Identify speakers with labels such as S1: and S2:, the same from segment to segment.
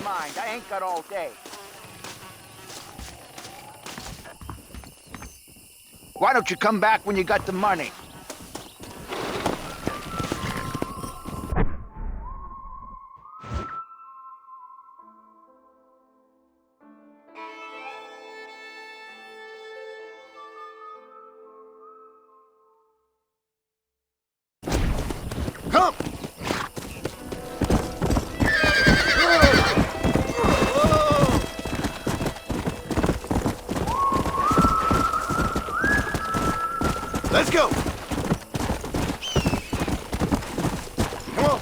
S1: mind. I ain't got all day. Why don't you come back when you got the money?
S2: Come! Let's go! Come on!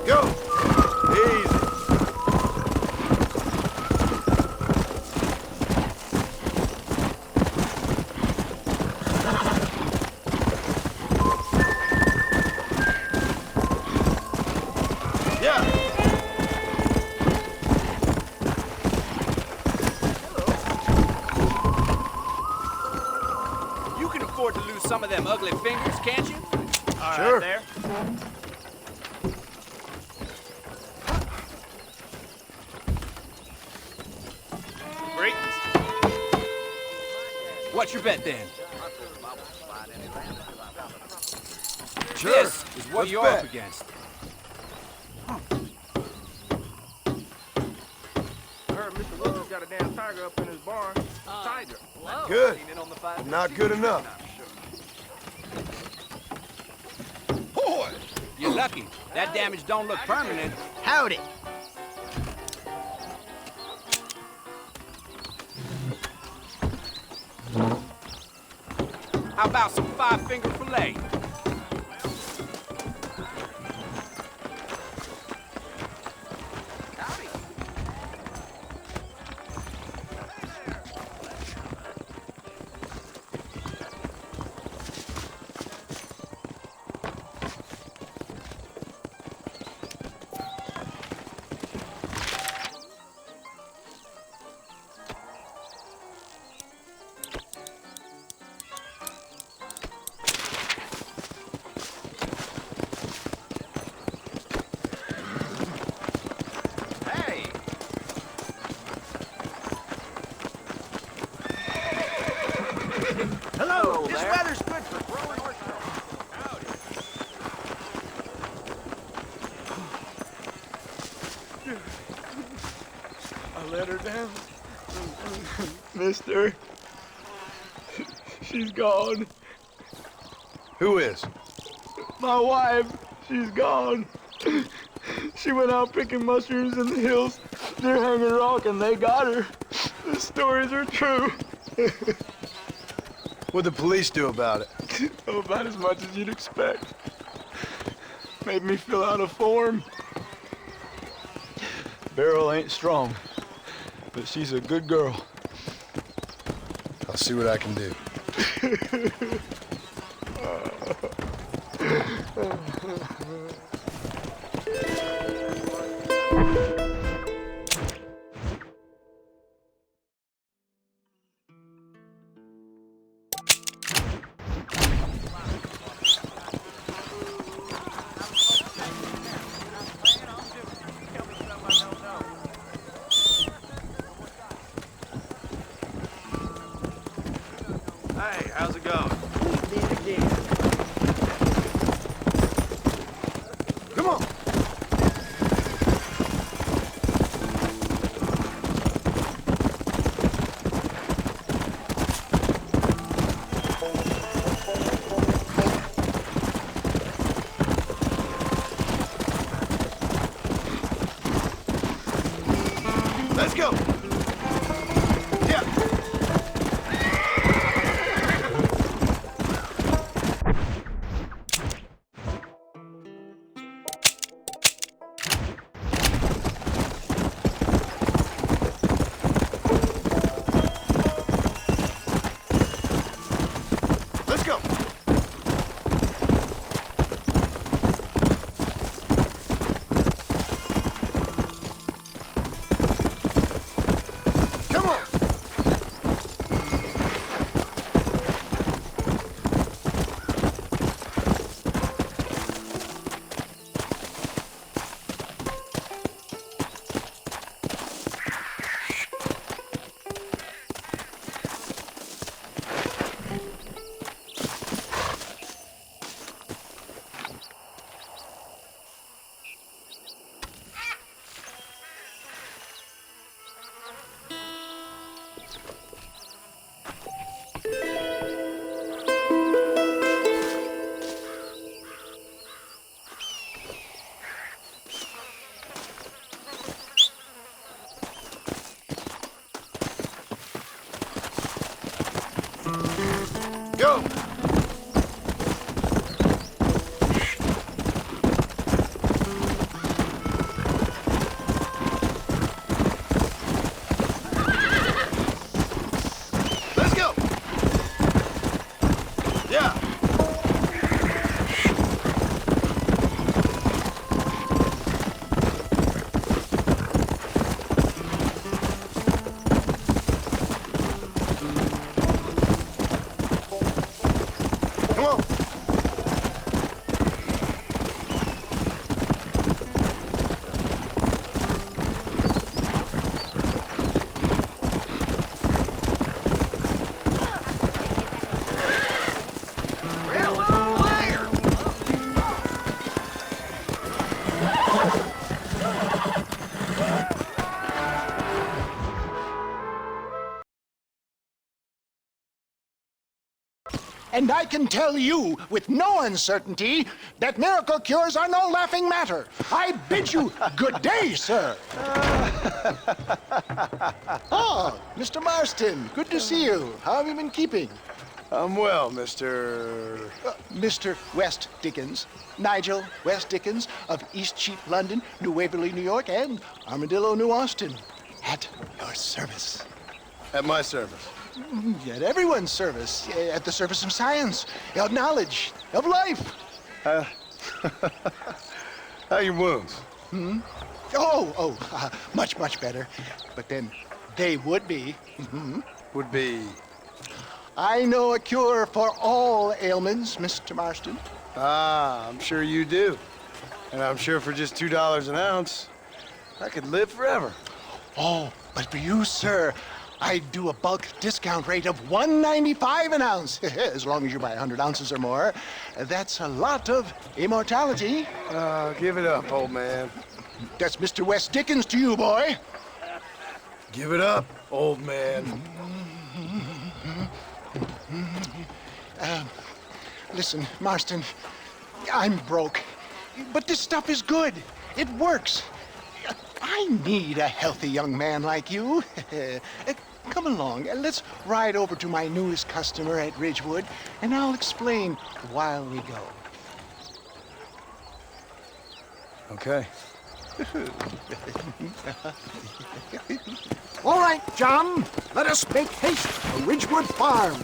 S2: Go! Easy. Yeah.
S3: You can afford to lose some of them ugly fingers, can't you? All
S2: Sure.
S3: right, there. Great. What's your bet then?
S2: Sure.
S3: This is what
S2: Let's
S3: you're
S2: bet.
S3: up against.
S4: I heard Mr. Wilson's got a damn tiger up in his barn. Tiger.
S2: Good.
S3: Seen it on the five-
S2: Not good enough. Boy!
S3: You're lucky. That damage don't look permanent.
S1: Howdy.
S3: How about some five-finger fillet?
S1: Hey. Hello. This weather's good for growing oysters.
S4: I let her down. Mister. She's gone.
S2: Who is?
S4: My wife. She's gone. She went out picking mushrooms in the hills near Hanging Rock and they got her. The stories are true.
S2: What'd the police do about it?
S4: Oh, about as much as you'd expect. Made me fill out a form. Beryl ain't strong, but she's a good girl.
S2: I'll see what I can do.
S4: Hey, how's it going?
S2: Come on! Let's go! Yeah! Let's go!
S5: And I can tell you with no uncertainty that miracle cures are no laughing matter. I bid you good day, sir. Oh, Mr. Marston, good to see you. How have you been keeping?
S2: I'm well, Mr.
S5: Mr. West Dickens, Nigel West Dickens of Eastcheap, London, New Waverly, New York, and Armadillo, New Austin. At your service.
S2: At my service.
S5: At everyone's service. At the service of science, of knowledge, of life.
S2: How your wounds?
S5: Much, much better. But then they would be.
S2: Would be.
S5: I know a cure for all ailments, Mr. Marston.
S2: Ah, I'm sure you do. And I'm sure for just $2 an ounce, I could live forever.
S5: Oh, but for you, sir, I do a bulk discount rate of $1.95 an ounce. As long as you buy 100 ounces or more. That's a lot of immortality.
S2: Give it up, old man.
S5: That's Mr. West Dickens to you, boy.
S2: Give it up, old man.
S5: Listen, Marston, I'm broke, but this stuff is good. It works. I need a healthy young man like you. Come along, and let's ride over to my newest customer at Ridgewood, and I'll explain while we go.
S2: Okay.
S6: All right, John, let us make haste for Ridgewood Farm.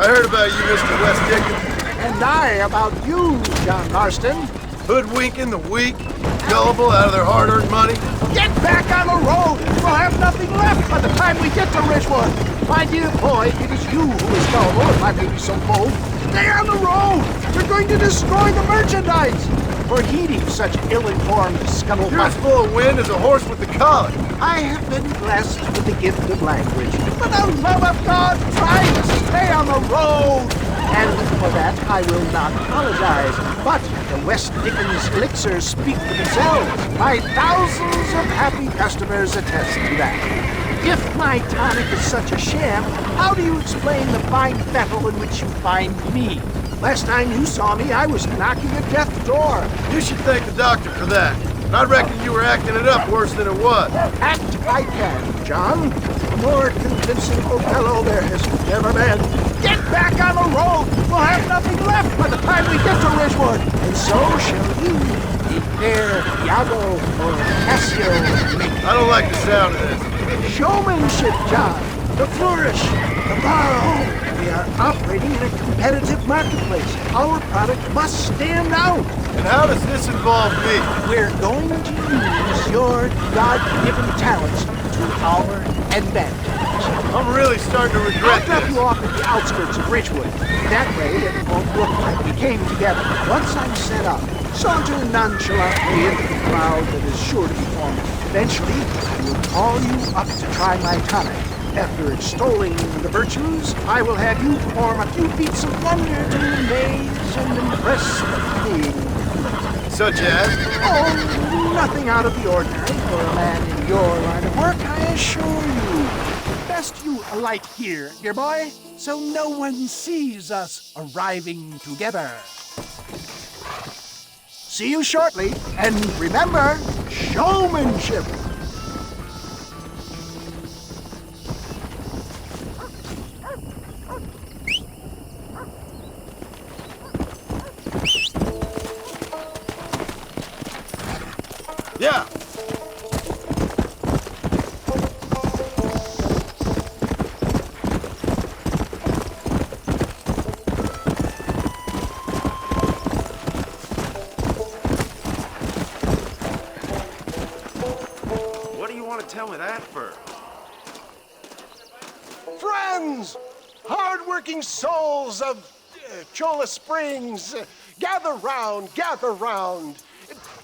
S2: I heard about you, Mr. West Dickens.
S6: And I about you, John Marston.
S2: Hoodwinking the weak, gullible out of their hard-earned money.
S6: Get back on the road! We'll have nothing left by the time we get to Ridgewood. My dear boy, it is you who is gullible, if I may be so bold. Stay on the road! You're going to destroy the merchandise! For heeding such ill-informed
S2: You're
S6: scuttlebutt.
S2: as full of wind as a horse with the collar.
S6: I have been blessed with the gift of language. For the love of God, try to stay on the road! And for that, I will not apologize. But the West Dickens elixirs speak for themselves. My thousands of happy customers attest to that. If my tonic is such a sham, how do you explain the fine fettle in which you find me? Last time you saw me, I was knocking at death's door.
S2: You should thank the doctor for that. I reckon you were acting it up worse than it was.
S6: Act I can, John. A more convincing Othello there has never been. Get back on the road! We'll have nothing left by the time we get to Ridgewood. And so shall you, the fair Iago or Cassio.
S2: I don't like the sound of this.
S6: Showmanship, John. The flourish, the borrow. We are operating in a competitive marketplace. Our product must stand out.
S2: And how does this involve me?
S6: We're going to use your God-given talents to our advantage.
S2: I'm really starting to
S6: I'll
S2: regret
S6: drop
S2: this.
S6: you off at the outskirts of Ridgewood. That way it won't look like we came together. Once I'm set up, saunter nonchalantly into the crowd that is sure to be forming. Eventually, I will call you up to try my tonic. After extolling the virtues, I will have you perform a few feats of wonder to amaze and impress the king.
S2: Such as?
S6: Oh, nothing out of the ordinary for a man in your line of work, I assure you. Best you alight here, dear boy, so no one sees us arriving together. See you shortly, and remember, showmanship.
S2: Yeah.
S1: What do you want to tell me that for?
S5: Friends, hard-working souls of Cholla Springs, gather round, gather round.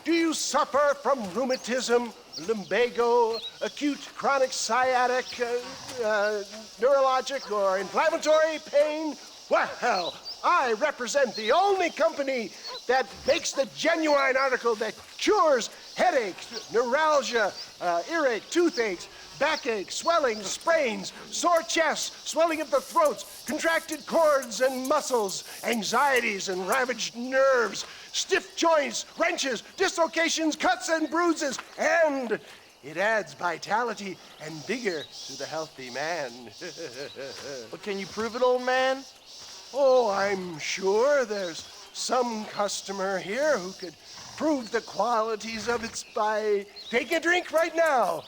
S5: Do you suffer from rheumatism, lumbago, acute chronic sciatic, neurologic or inflammatory pain? Well, I represent the only company that makes the genuine article that cures headaches, neuralgia, earache, toothaches, backache, swelling, sprains, sore chests, swelling of the throats, contracted cords and muscles, anxieties and ravaged nerves, stiff joints, wrenches, dislocations, cuts and bruises, and it adds vitality and vigor to the healthy man.
S4: But can you prove it, old man?
S5: Oh, I'm sure there's some customer here who could prove the qualities of it by taking a drink right now.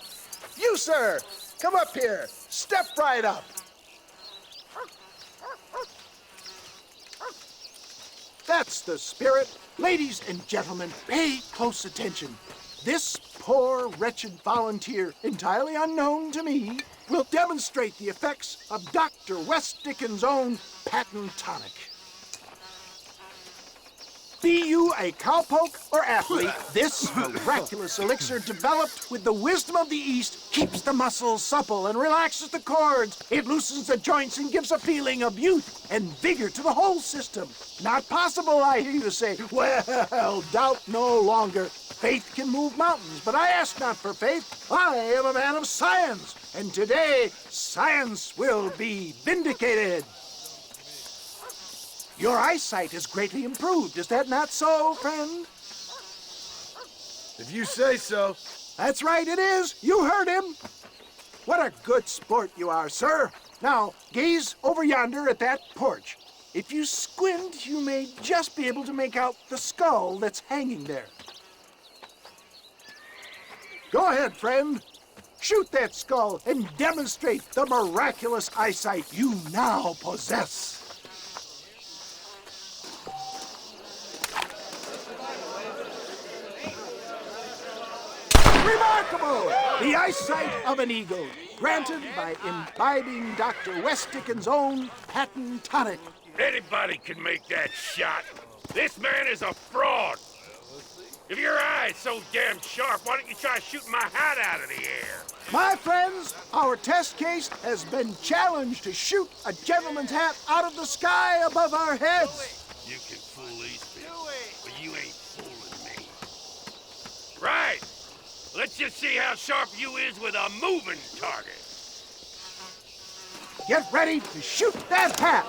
S5: You, sir, come up here. Step right up. That's the spirit. Ladies and gentlemen, pay close attention. This poor, wretched volunteer, entirely unknown to me, will demonstrate the effects of Dr. West Dickens' own patent tonic. Be you a cowpoke or athlete, this miraculous elixir developed with the wisdom of the East keeps the muscles supple and relaxes the cords. It loosens the joints and gives a feeling of youth and vigor to the whole system. Not possible, I hear you say. Well, doubt no longer. Faith can move mountains, but I ask not for faith. I am a man of science, and today science will be vindicated. Your eyesight is greatly improved. Is that not so, friend?
S2: If you say so.
S5: That's right, it is. You heard him. What a good sport you are, sir. Now, gaze over yonder at that porch. If you squint, you may just be able to make out the skull that's hanging there. Go ahead, friend. Shoot that skull and demonstrate the miraculous eyesight you now possess. Remarkable! The eyesight of an eagle, granted by imbibing Dr. West Dickens' own patent tonic.
S7: Anybody can make that shot. This man is a fraud. If your eye's so damn sharp, why don't you try shooting my hat out of the air?
S5: My friends, our test case has been challenged to shoot a gentleman's hat out of the sky above our heads.
S7: You can fool these people, but you ain't fooling me. Right. Let's just see how sharp you is with a moving target.
S5: Get ready to shoot that hat.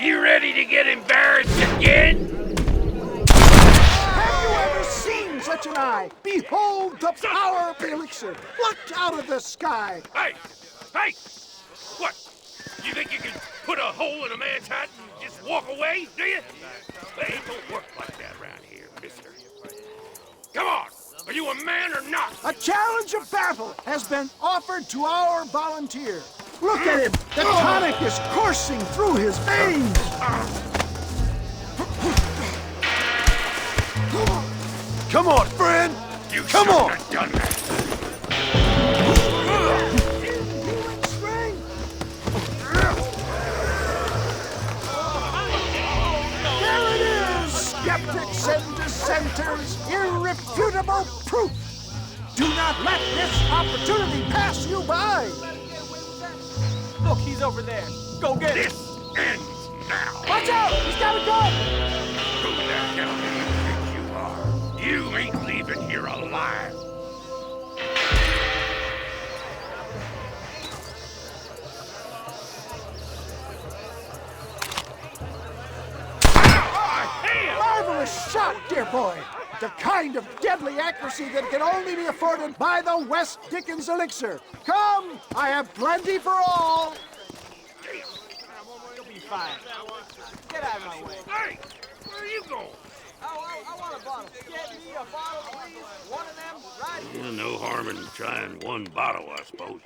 S7: You ready to get embarrassed again?
S5: Have you ever seen such an eye? Behold the power of the elixir plucked out of the sky.
S7: Hey! Hey! What? You think you can put a hole in a man's hat and just walk away, do you? It don't work like that around here, mister. Come on! Are you a man or not?
S5: A challenge of battle has been offered to our volunteer. Look at him! The tonic is coursing through his veins!
S2: Come on, friend!
S7: You
S2: Come
S7: shouldn't
S2: on!
S7: have done that.
S5: There it is! Skeptics and dissenters, irrefutable proof! Do not let this opportunity pass you by!
S3: Look, he's over there. Go get him.
S7: This ends now.
S3: Watch out! He's got a gun!
S7: Who the hell do you think you are? You ain't leaving here alive.
S5: Marvelous shot, dear boy! The kind of deadly accuracy that can only be afforded by the West Dickens elixir. Come, I have plenty for all.
S3: You'll be fine. Get out of my way.
S7: Hey, where are you going?
S3: I want a bottle. Get me a bottle, please. One of them, right?
S7: No harm in trying one bottle, I suppose.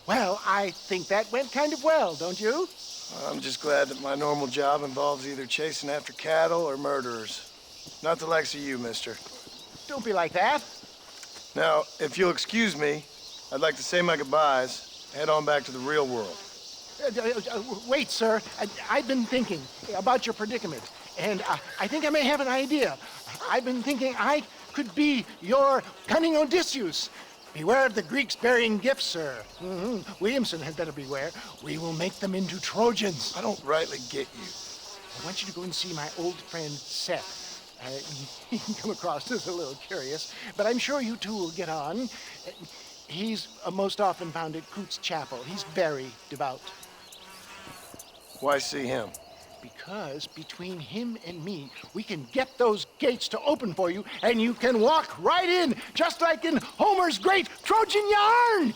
S5: Well, I think that went kind of well, don't you?
S2: I'm just glad that my normal job involves either chasing after cattle or murderers. Not the likes of you, mister.
S5: Don't be like that.
S2: Now, if you'll excuse me, I'd like to say my goodbyes, head on back to the real world.
S5: Wait, sir. I've been thinking about your predicament, and I think I may have an idea. I've been thinking I could be your cunning Odysseus. Beware of the Greeks bearing gifts, sir. Williamson had better beware. We will make them into Trojans.
S2: I don't rightly get you.
S5: I want you to go and see my old friend Seth. He can come across as a little curious, but I'm sure you two will get on. He's most often found at Coots Chapel. He's very devout.
S2: Why see him?
S5: Because between him and me, we can get those gates to open for you, and you can walk right in, just like in Homer's great Trojan yarn!